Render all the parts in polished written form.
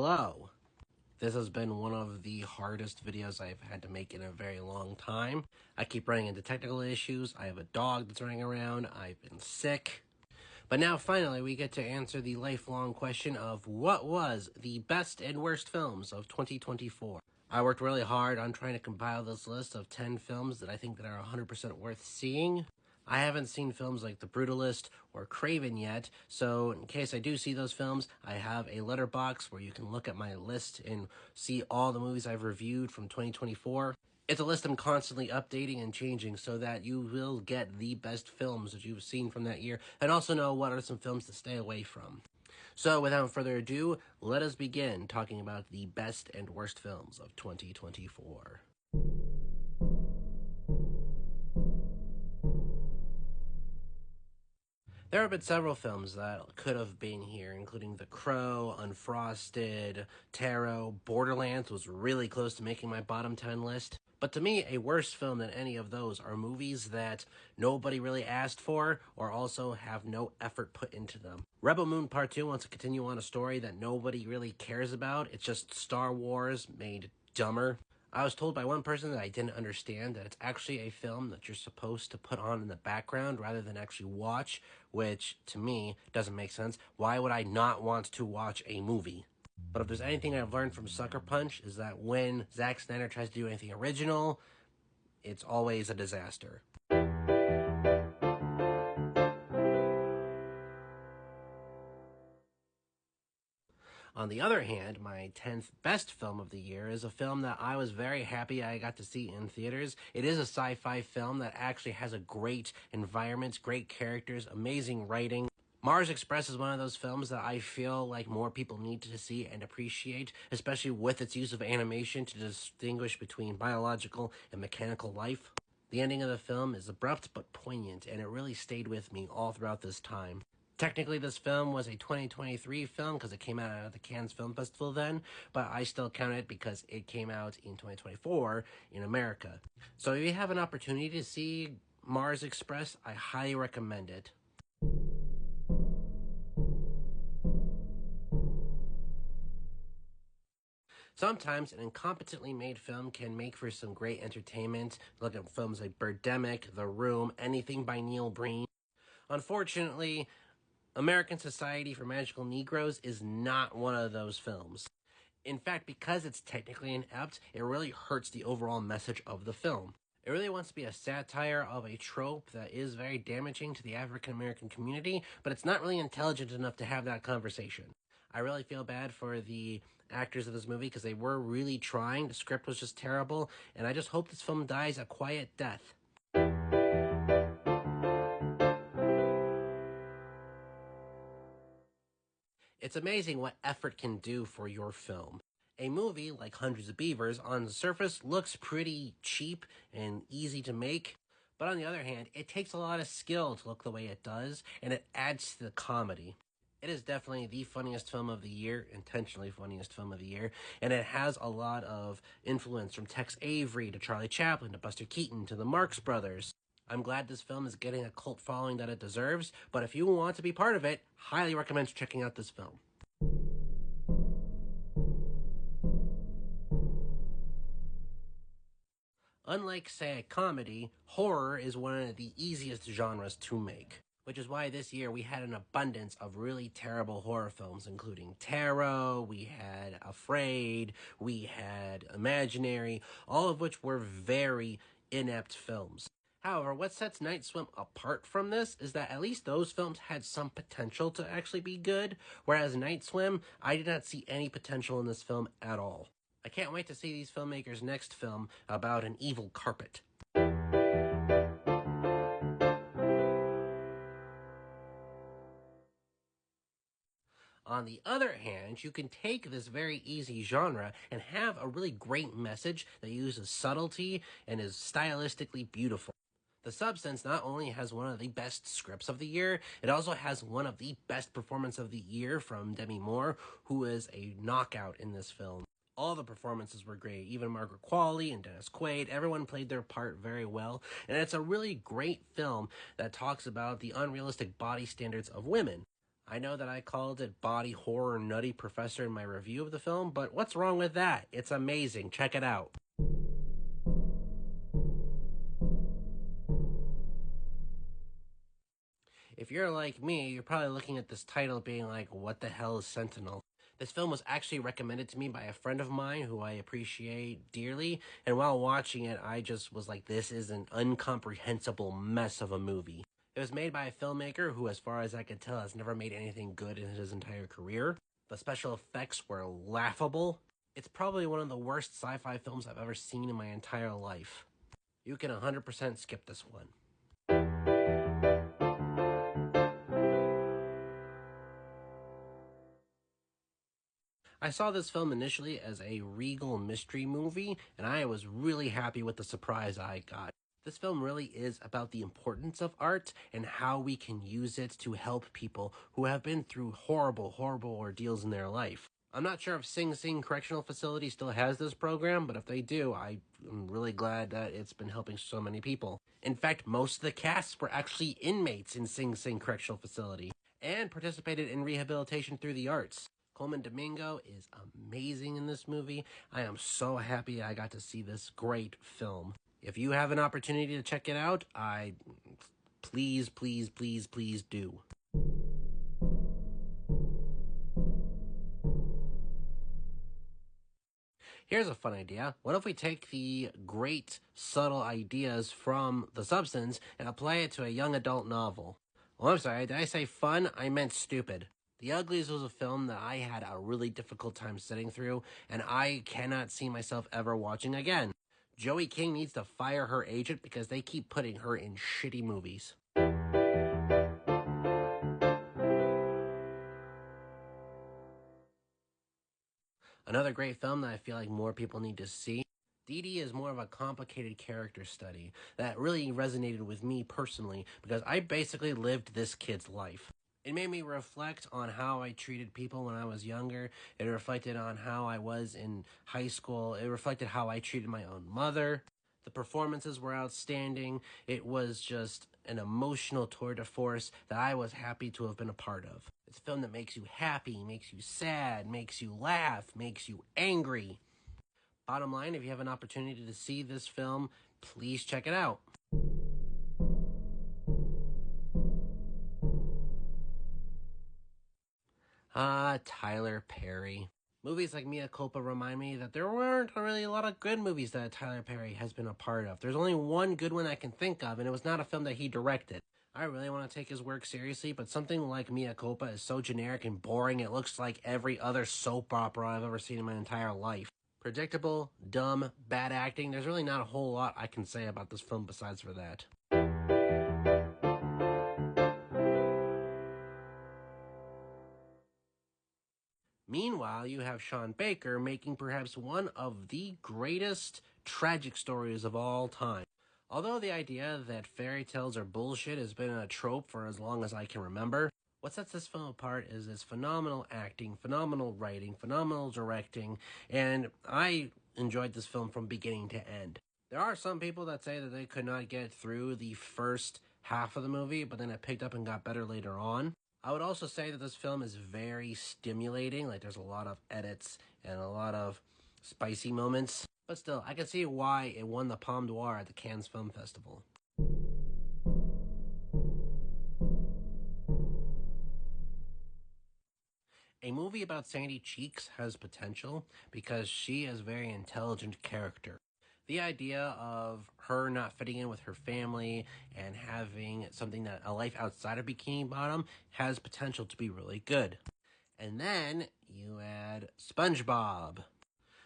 Hello! This has been one of the hardest videos I've had to make in a very long time. I keep running into technical issues, I have a dog that's running around, I've been sick. But now finally we get to answer the lifelong question of what was the best and worst films of 2024. I worked really hard on trying to compile this list of 10 films that I think that are 100% worth seeing. I haven't seen films like The Brutalist or Craven yet, so in case I do see those films, I have a Letterboxd where you can look at my list and see all the movies I've reviewed from 2024. It's a list I'm constantly updating and changing so that you will get the best films that you've seen from that year and also know what are some films to stay away from. So without further ado, let us begin talking about the best and worst films of 2024. There have been several films that could have been here, including The Crow, Unfrosted, Tarot, Borderlands was really close to making my bottom 10 list. But to me, a worse film than any of those are movies that nobody really asked for or also have no effort put into them. Rebel Moon Part 2 wants to continue on a story that nobody really cares about. It's just Star Wars made dumber. I was told by one person that I didn't understand that it's actually a film that you're supposed to put on in the background rather than actually watch, which to me doesn't make sense. Why would I not want to watch a movie? But if there's anything I've learned from Sucker Punch is that when Zack Snyder tries to do anything original, it's always a disaster. On the other hand, my 10th best film of the year is a film that I was very happy I got to see in theaters. It is a sci-fi film that actually has a great environment, great characters, amazing writing. Mars Express is one of those films that I feel like more people need to see and appreciate, especially with its use of animation to distinguish between biological and mechanical life. The ending of the film is abrupt but poignant, and it really stayed with me all throughout this time. Technically, this film was a 2023 film because it came out of the Cannes Film Festival then, but I still count it because it came out in 2024 in America. So if you have an opportunity to see Mars Express, I highly recommend it. Sometimes an incompetently made film can make for some great entertainment. Look at films like Birdemic, The Room, anything by Neil Breen. Unfortunately, American Society for Magical Negroes is not one of those films. In fact, because it's technically inept, it really hurts the overall message of the film. It really wants to be a satire of a trope that is very damaging to the African American community, but it's not really intelligent enough to have that conversation. I really feel bad for the actors of this movie because they were really trying. The script was just terrible, and I just hope this film dies a quiet death. It's amazing what effort can do for your film. A movie like Hundreds of Beavers on the surface looks pretty cheap and easy to make, but on the other hand, it takes a lot of skill to look the way it does, and it adds to the comedy. It is definitely the funniest film of the year, intentionally funniest film of the year, and it has a lot of influence from Tex Avery to Charlie Chaplin to Buster Keaton to the Marx Brothers. I'm glad this film is getting a cult following that it deserves, but if you want to be part of it, highly recommend checking out this film. Unlike, say, a comedy, horror is one of the easiest genres to make, which is why this year we had an abundance of really terrible horror films, including Tarot, we had Afraid, we had Imaginary, all of which were very inept films. However, what sets Night Swim apart from this is that at least those films had some potential to actually be good, whereas Night Swim, I did not see any potential in this film at all. I can't wait to see these filmmakers' next film about an evil carpet. On the other hand, you can take this very easy genre and have a really great message that uses subtlety and is stylistically beautiful. The Substance not only has one of the best scripts of the year, it also has one of the best performances of the year from Demi Moore, who is a knockout in this film. All the performances were great, even Margaret Qualley and Dennis Quaid, everyone played their part very well, and it's a really great film that talks about the unrealistic body standards of women. I know that I called it Body Horror Nutty Professor in my review of the film, but what's wrong with that? It's amazing. Check it out. If you're like me, you're probably looking at this title being like, what the hell is Sentinel? This film was actually recommended to me by a friend of mine who I appreciate dearly, and while watching it, I just was like, this is an incomprehensible mess of a movie. It was made by a filmmaker who, as far as I could tell, has never made anything good in his entire career. The special effects were laughable. It's probably one of the worst sci-fi films I've ever seen in my entire life. You can 100% skip this one. I saw this film initially as a regal mystery movie, and I was really happy with the surprise I got. This film really is about the importance of art and how we can use it to help people who have been through horrible, horrible ordeals in their life. I'm not sure if Sing Sing Correctional Facility still has this program, but if they do, I'm really glad that it's been helping so many people. In fact, most of the casts were actually inmates in Sing Sing Correctional Facility and participated in rehabilitation through the arts. Coleman Domingo is amazing in this movie. I am so happy I got to see this great film. If you have an opportunity to check it out, please, please, please, please do. Here's a fun idea. What if we take the great, subtle ideas from The Substance and apply it to a young adult novel? Oh, I'm sorry, did I say fun? I meant stupid. The Uglies was a film that I had a really difficult time sitting through, and I cannot see myself ever watching again. Joey King needs to fire her agent because they keep putting her in shitty movies. Another great film that I feel like more people need to see. Dee Dee is more of a complicated character study that really resonated with me personally because I basically lived this kid's life. It made me reflect on how I treated people when I was younger. It reflected on how I was in high school. It reflected how I treated my own mother. The performances were outstanding. It was just an emotional tour de force that I was happy to have been a part of. It's a film that makes you happy, makes you sad, makes you laugh, makes you angry. Bottom line, if you have an opportunity to see this film, please check it out. Tyler Perry. Movies like Mea Culpa remind me that there weren't really a lot of good movies that Tyler Perry has been a part of. There's only one good one I can think of, and it was not a film that he directed. I really want to take his work seriously, but something like Mea Culpa is so generic and boring it looks like every other soap opera I've ever seen in my entire life. Predictable, dumb, bad acting, there's really not a whole lot I can say about this film besides for that. Meanwhile, you have Sean Baker making perhaps one of the greatest tragic stories of all time. Although the idea that fairy tales are bullshit has been a trope for as long as I can remember, what sets this film apart is its phenomenal acting, phenomenal writing, phenomenal directing, and I enjoyed this film from beginning to end. There are some people that say that they could not get through the first half of the movie, but then it picked up and got better later on. I would also say that this film is very stimulating, like there's a lot of edits and a lot of spicy moments. But still, I can see why it won the Palme d'Or at the Cannes Film Festival. A movie about Sandy Cheeks has potential because she is a very intelligent character. The idea of her not fitting in with her family and having something that a life outside of Bikini Bottom has potential to be really good. And then you add SpongeBob.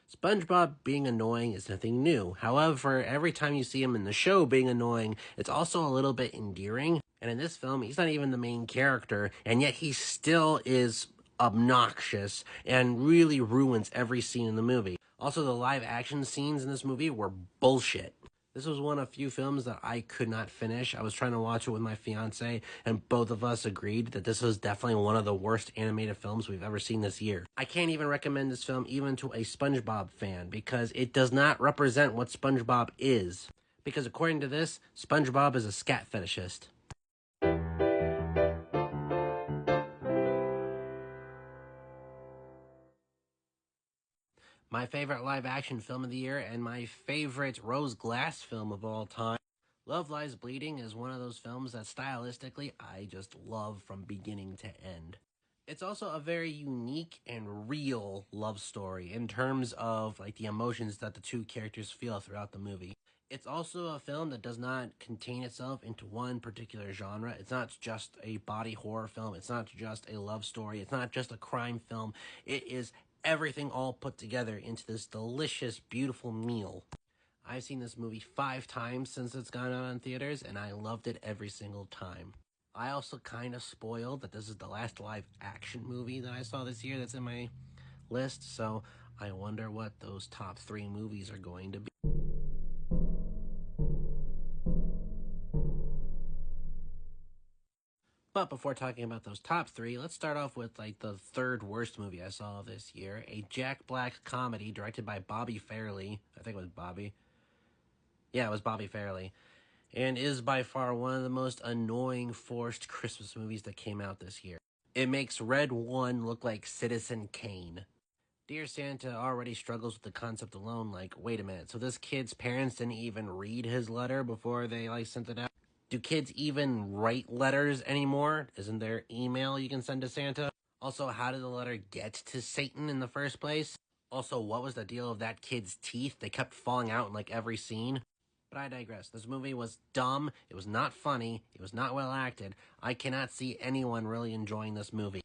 SpongeBob being annoying is nothing new. However, every time you see him in the show being annoying, it's also a little bit endearing. And in this film, he's not even the main character, and yet he still is obnoxious and really ruins every scene in the movie. Also, the live action scenes in this movie were bullshit. This was one of few films that I could not finish. I was trying to watch it with my fiance, and both of us agreed that this was definitely one of the worst animated films we've ever seen this year. I can't even recommend this film even to a SpongeBob fan, because it does not represent what SpongeBob is. Because according to this, SpongeBob is a scat fetishist. My favorite live action film of the year and my favorite rose glass film of all time. Love Lies Bleeding is one of those films that stylistically I just love from beginning to end. It's also a very unique and real love story in terms of like the emotions that the two characters feel throughout the movie. It's also a film that does not contain itself into one particular genre. It's not just a body horror film. It's not just a love story. It's not just a crime film. It is everything all put together into this delicious, beautiful meal. I've seen this movie 5 times since it's gone out in theaters, and I loved it every single time. I also kind of spoiled that this is the last live action movie that I saw this year that's in my list, so I wonder what those top 3 movies are going to be. But before talking about those top 3, let's start off with like the third worst movie I saw this year. A Jack Black comedy directed by Bobby Fairley. I think it was Bobby. Yeah, it was Bobby Fairley. And is by far one of the most annoying forced Christmas movies that came out this year. It makes Red One look like Citizen Kane. Dear Santa already struggles with the concept alone, like, wait a minute, so this kid's parents didn't even read his letter before they, sent it out? Do kids even write letters anymore? Isn't there email you can send to Santa? Also, how did the letter get to Satan in the first place? Also, what was the deal of that kid's teeth? They kept falling out in, every scene. But I digress. This movie was dumb, it was not funny, it was not well acted. I cannot see anyone really enjoying this movie.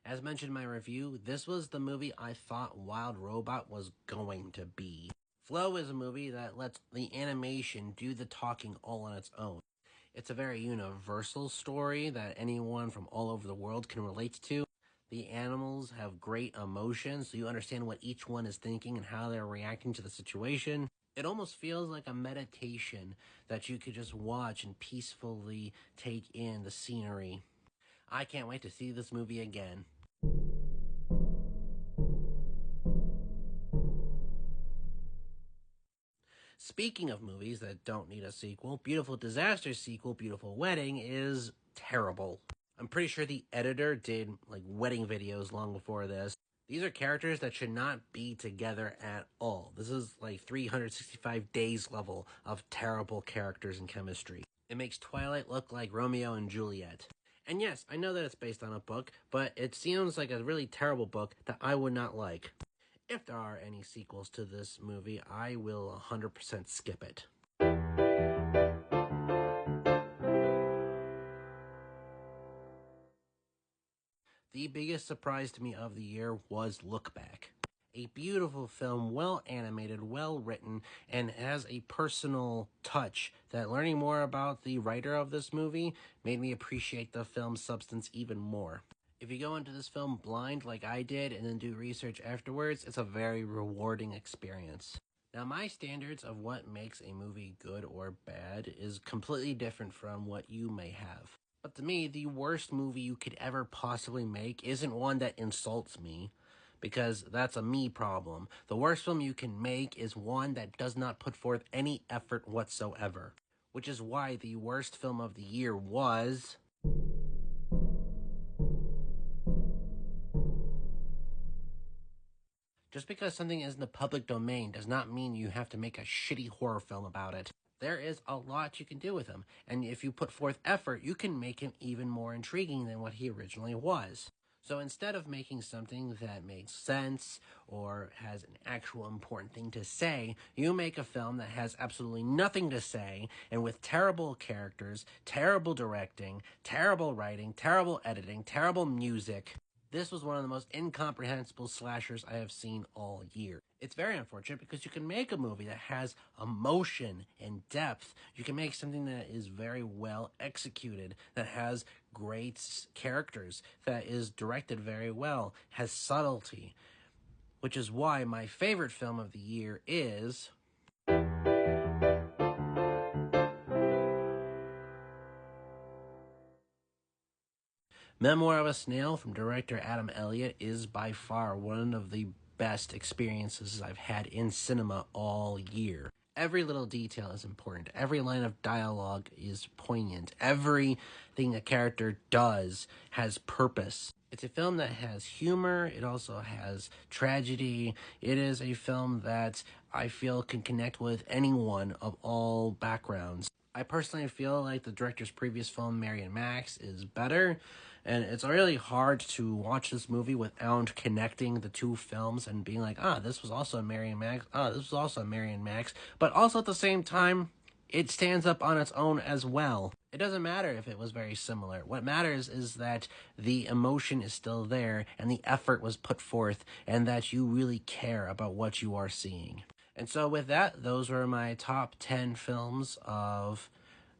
As mentioned in my review, this was the movie I thought Wild Robot was going to be. Flow is a movie that lets the animation do the talking all on its own. It's a very universal story that anyone from all over the world can relate to. The animals have great emotions, so you understand what each one is thinking and how they're reacting to the situation. It almost feels like a meditation that you could just watch and peacefully take in the scenery. I can't wait to see this movie again. Speaking of movies that don't need a sequel, Beautiful Disaster sequel, Beautiful Wedding, is terrible. I'm pretty sure the editor did wedding videos long before this. These are characters that should not be together at all. This is 365 days level of terrible characters and chemistry. It makes Twilight look like Romeo and Juliet. And yes, I know that it's based on a book, but it seems like a really terrible book that I would not like. If there are any sequels to this movie, I will 100% skip it. The biggest surprise to me of the year was Look Back. A beautiful film, well animated, well written, and has a personal touch that learning more about the writer of this movie made me appreciate the film's substance even more. If you go into this film blind like I did and then do research afterwards, it's a very rewarding experience. Now, my standards of what makes a movie good or bad is completely different from what you may have. But to me, the worst movie you could ever possibly make isn't one that insults me, because that's a me problem. The worst film you can make is one that does not put forth any effort whatsoever. Which is why the worst film of the year was... Just because something is in the public domain does not mean you have to make a shitty horror film about it. There is a lot you can do with him, and if you put forth effort, you can make him even more intriguing than what he originally was. So instead of making something that makes sense or has an actual important thing to say, you make a film that has absolutely nothing to say, and with terrible characters, terrible directing, terrible writing, terrible editing, terrible music. This was one of the most incomprehensible slashers I have seen all year. It's very unfortunate because you can make a movie that has emotion and depth. You can make something that is very well executed, that has great characters, that is directed very well, has subtlety, which is why my favorite film of the year is... Memoir of a Snail from director Adam Elliott is by far one of the best experiences I've had in cinema all year. Every little detail is important. Every line of dialogue is poignant. Everything a character does has purpose. It's a film that has humor. It also has tragedy. It is a film that I feel can connect with anyone of all backgrounds. I personally feel like the director's previous film, Mary and Max, is better. And it's really hard to watch this movie without connecting the two films and being like, this was also Mary and Max. This was also Mary and Max. But also at the same time, it stands up on its own as well. It doesn't matter if it was very similar. What matters is that the emotion is still there and the effort was put forth and that you really care about what you are seeing. And so with that, those were my top 10 films of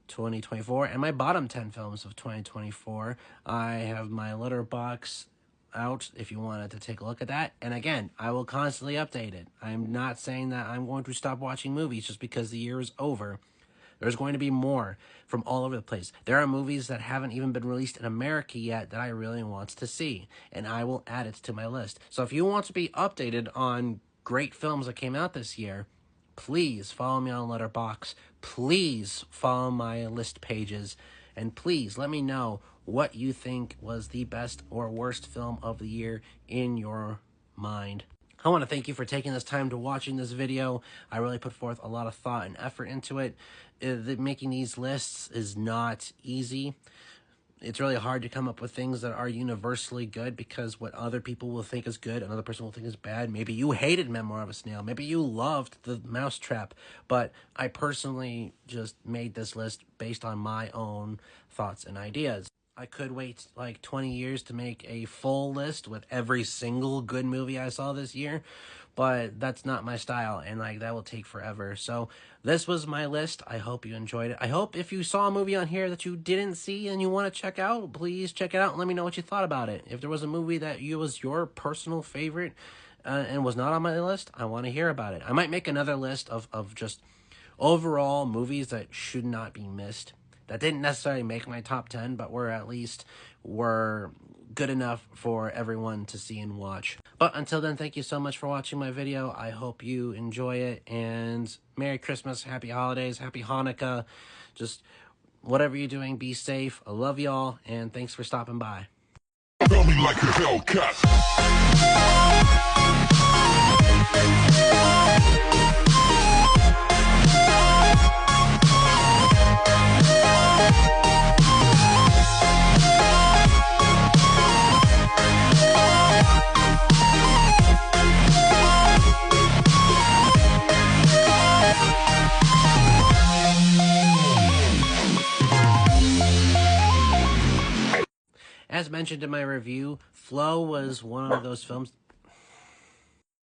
2024 and my bottom 10 films of 2024. I have my Letterboxd out if you wanted to take a look at that. And again, I will constantly update it. I'm not saying that I'm going to stop watching movies just because the year is over. There's going to be more from all over the place. There are movies that haven't even been released in America yet that I really want to see, and I will add it to my list. So if you want to be updated on great films that came out this year, please follow me on Letterboxd. Please follow my list pages. And please let me know what you think was the best or worst film of the year in your mind. I want to thank you for taking this time to watching this video. I really put forth a lot of thought and effort into it. Making these lists is not easy. It's really hard to come up with things that are universally good because what other people will think is good, another person will think is bad. Maybe you hated Memoir of a Snail. Maybe you loved The Mousetrap. But I personally just made this list based on my own thoughts and ideas. I could wait like 20 years to make a full list with every single good movie I saw this year, but that's not my style, and like that will take forever. So this was my list. I hope you enjoyed it. I hope if you saw a movie on here that you didn't see and you want to check out, please check it out and let me know what you thought about it. If there was a movie that was your personal favorite and was not on my list, I want to hear about it. I might make another list of just overall movies that should not be missed, that didn't necessarily make my top 10, but were good enough for everyone to see and watch. But until then, thank you so much for watching my video. I hope you enjoy it, and Merry Christmas, Happy Holidays, Happy Hanukkah. Just whatever you're doing, be safe. I love y'all, and thanks for stopping by. Tell me like a Hellcat. As mentioned in my review, Flow was one of those films.